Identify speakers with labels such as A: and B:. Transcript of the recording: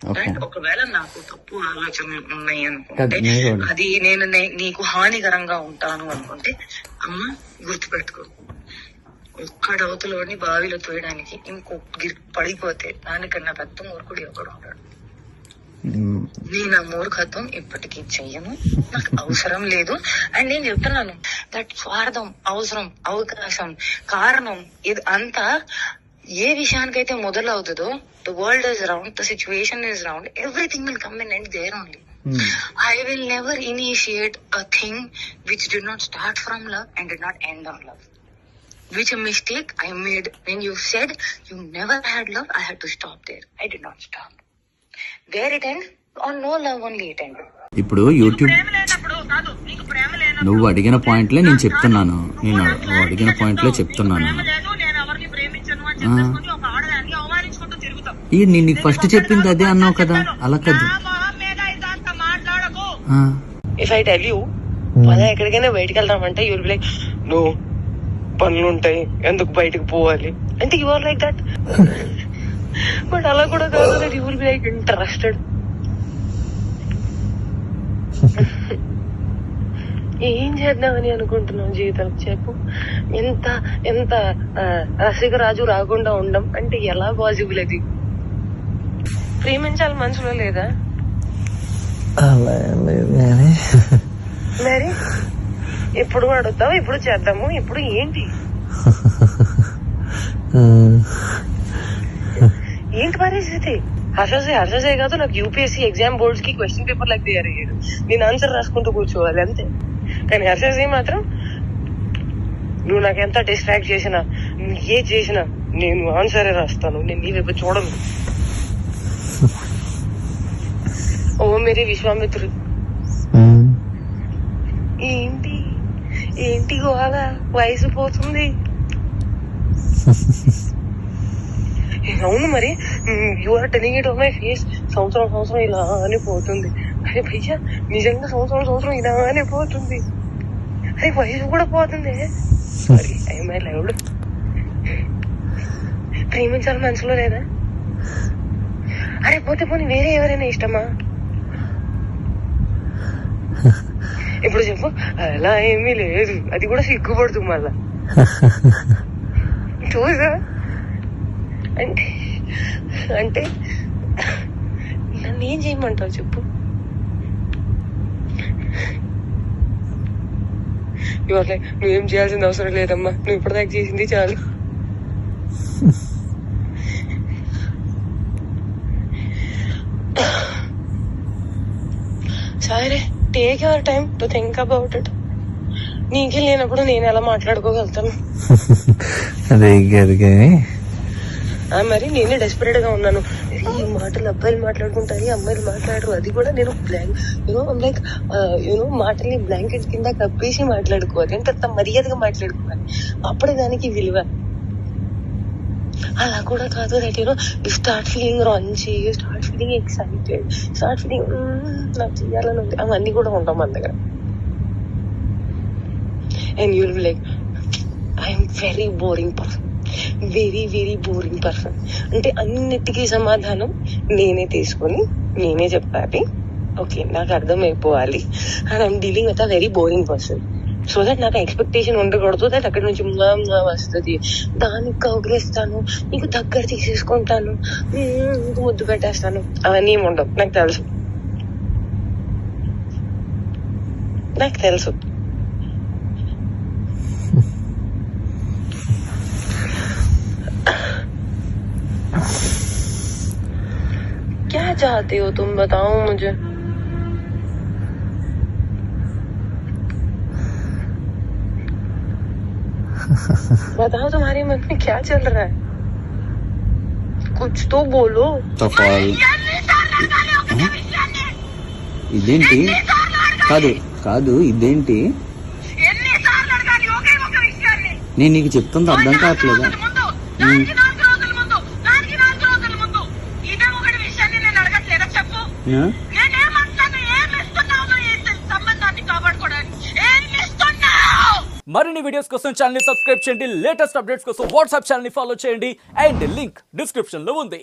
A: And ఒకవేళ నాకు తప్పు ఆలోచనలు ఉన్నాయి అనుకుంటే, అది నేను నీకు హానికరంగా ఉంటాను అనుకుంటే, అమ్మ గుర్తుపెట్టుకో, ఒక్కడ అవతలోని బావిలో తోయడానికి ఇంకొక పడిపోతే దానికన్నా పెద్ద మూర్ఖుడు ఎవడు ఉంటాడు. నేను ఆ మూర్ఖత్వం ఇప్పటికీ చెయ్యను, నాకు అవసరం లేదు. అండ్ నేను చెప్తున్నాను, దట్ స్వార్థం, అవసరం, అవకాశం, కారణం ఇది అంతా ఏ విషయానికైతే మొదలవుతుందో, the world is round, the situation is round, everything will come in and there only. I will never initiate a thing which did not start from love and did not end on love. Which a mistake I made when you said you never had love, I had to stop there. I did not stop. Where it end? On no love only it end.
B: ఇప్పుడు YouTube నువ్వు అడిగిన పాయింట్లే నేను చెప్తున్నాను. నువ్వు అడిగిన పాయింట్లే చెప్తున్నాను. నేను నీకు ఫస్ట్ చెప్పింది అదే అన్నావు కదా, అలా కదా.
A: If I tell you పద ఎక్కడికైనా బయటకు వెళ్దామంటే you will be like, no పనులు ఉంటాయి ఎందుకు బయటకు పోవాలి అంటే, you are like that. But అలా కూడా కాదు, that you will be like interested. ఏం చేద్దామని అనుకుంటున్నావు జీవితం చెప్పు. ఎంత ఎంత రసికరాజు రాకుండా ఉండం అంటే ఎలా పాసిబుల్? అది ప్రేమించాలి మనసులో లేదా? మరి ఎప్పుడు అడుగుతావు, ఎప్పుడు చేద్దాము, ఇప్పుడు ఏంటి ఏంటి పరిస్థితి? హర్షసే కాదు, నాకు యూపీఎస్సీ ఎగ్జామ్ బోర్డ్స్ కి క్వశ్చన్ పేపర్ లాగా తయారు అయ్యాడు. నేను ఆన్సర్ రాసుకుంటూ కూర్చోవాలి అంతే. కానీ హర్షసే మాత్రం నువ్వు నాకు ఎంత డిస్ట్రాక్ట్ చేసినా, ఏ చేసినా నేను ఆన్సరే రాస్తాను, నేను నీ వైపు చూడను. ఓ మేరీ విశ్వామిత్రుడు. ఏంటి ఏంటి గోళ, వయసు పోతుంది. అవును మరి, you are telling it on my face. సంవత్సరం ఇలానే పోతుంది. అరే భయ్యా నిజంగా సంవత్సరం ఇలానే పోతుంది. అరే వయసు కూడా పోతుంది. Sorry I my loved. ప్రేమించాలి మనసులో లేదా? అరే పోతే పోనీ వేరే ఎవరైనా ఇష్టమా? ఇప్పుడు చెప్పు. అలా ఏమీ లేదు, అది కూడా సిగ్గుపడుతు మళ్ళా. చూసా అంటే అంటే నన్ను ఏం చేయమంటావు చెప్పు? ఇవాళ నువ్వేం చేయాల్సిన అవసరం లేదమ్మా, నువ్వు ఇప్పటిదాకా చేసింది చాలు. సరే, take your time to think about it. నీకే లేనప్పుడు నేను ఎలా మాట్లాడుకోగలుగుతాను? మరి నేనే డెస్పరేట్ గా ఉన్నాను. ఈ మాటలు అబ్బాయిలు మాట్లాడుకుంటారు, అమ్మాయిలు మాట్లాడరు. అది కూడా నేను లైక్ మాటల్ని బ్లాంకెట్ కింద కప్పేసి మాట్లాడుకోవాలి, ఎంత మర్యాదగా మాట్లాడుకోవాలి, అప్పుడే దానికి విలువ. అలా కూడా కాదు, that you start feeling raunchy, you start feeling excited, start feeling నాకు చెయ్యాలని ఉంది. అవన్నీ కూడా ఉంటాం మన దగ్గర. And you will be like, I'm very boring person, very very boring person. అంటే అన్నిటికీ సమాధానం నేనే తీసుకొని నేనే చెప్పాలి. ఓకే, నాకు అర్థమైపోవాలి. And I'm dealing with a very boring person. So that నాకు ఎక్స్పెక్టేషన్ ఉండకూడదు దట్ అక్కడి నుంచి వస్తుంది, దానికి కౌగిలిస్తాను, నీకు దగ్గర తీసేసుకుంటాను, నీకు ముద్దు పెట్టేస్తాను, అవన్నీ ఏమి ఉండవు. నాకు తెలుసు. क्या चाहते हो तुम, बताओ मुझे. बताओ तुम्हारे मन में क्या चल रहा है, कुछ तो बोलो.
B: ఇదేంటి? కాదు ఇదేంటి? నేను నీకు చెప్తుంది అర్థం కావట్లేదా?
C: మరిన్ని వీడియోస్ కోసం ఛానల్ ని సబ్స్క్రైబ్ చేయండి. లేటెస్ట్ అప్డేట్స్ కోసం వాట్సాప్ ఛానల్ ని ఫాలో చేయండి. అండ్ లింక్ డిస్క్రిప్షన్ లో ఉంది.